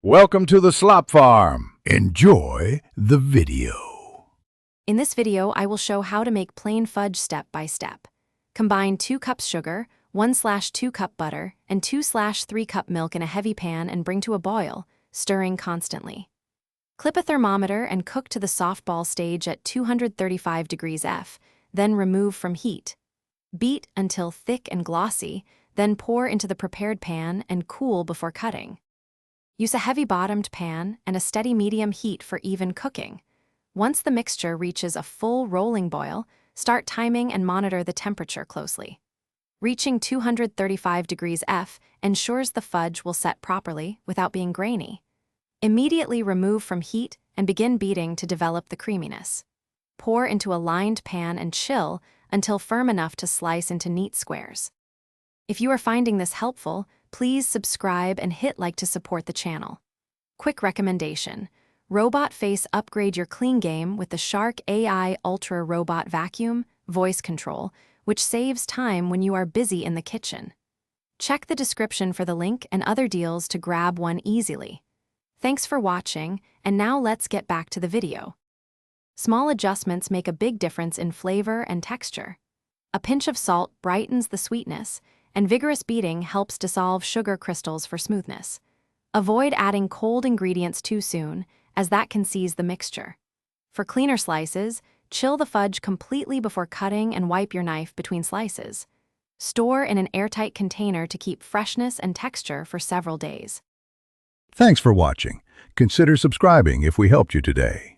Welcome to the Slop Farm. Enjoy the video. In this video, I will show how to make plain fudge step by step. Combine 2 cups sugar, 1/2 cup butter, and 2/3 cup milk in a heavy pan and bring to a boil, stirring constantly. Clip a thermometer and cook to the soft ball stage at 235 degrees F, then remove from heat. Beat until thick and glossy, then pour into the prepared pan and cool before cutting. Use a heavy-bottomed pan and a steady medium heat for even cooking. Once the mixture reaches a full rolling boil, start timing and monitor the temperature closely. Reaching 235 degrees F ensures the fudge will set properly without being grainy. Immediately remove from heat and begin beating to develop the creaminess. Pour into a lined pan and chill until firm enough to slice into neat squares. If you are finding this helpful, please subscribe and hit like to support the channel. Quick recommendation: Robot Face upgrade your clean game with the Shark AI Ultra Robot Vacuum voice control, which saves time when you are busy in the kitchen. Check the description for the link and other deals to grab one easily. Thanks for watching, and now let's get back to the video. Small adjustments make a big difference in flavor and texture. A pinch of salt brightens the sweetness, and vigorous beating helps dissolve sugar crystals for smoothness. Avoid adding cold ingredients too soon, as that can seize the mixture. For cleaner slices, chill the fudge completely before cutting and wipe your knife between slices. Store in an airtight container to keep freshness and texture for several days. Thanks for watching. Consider subscribing if we helped you today.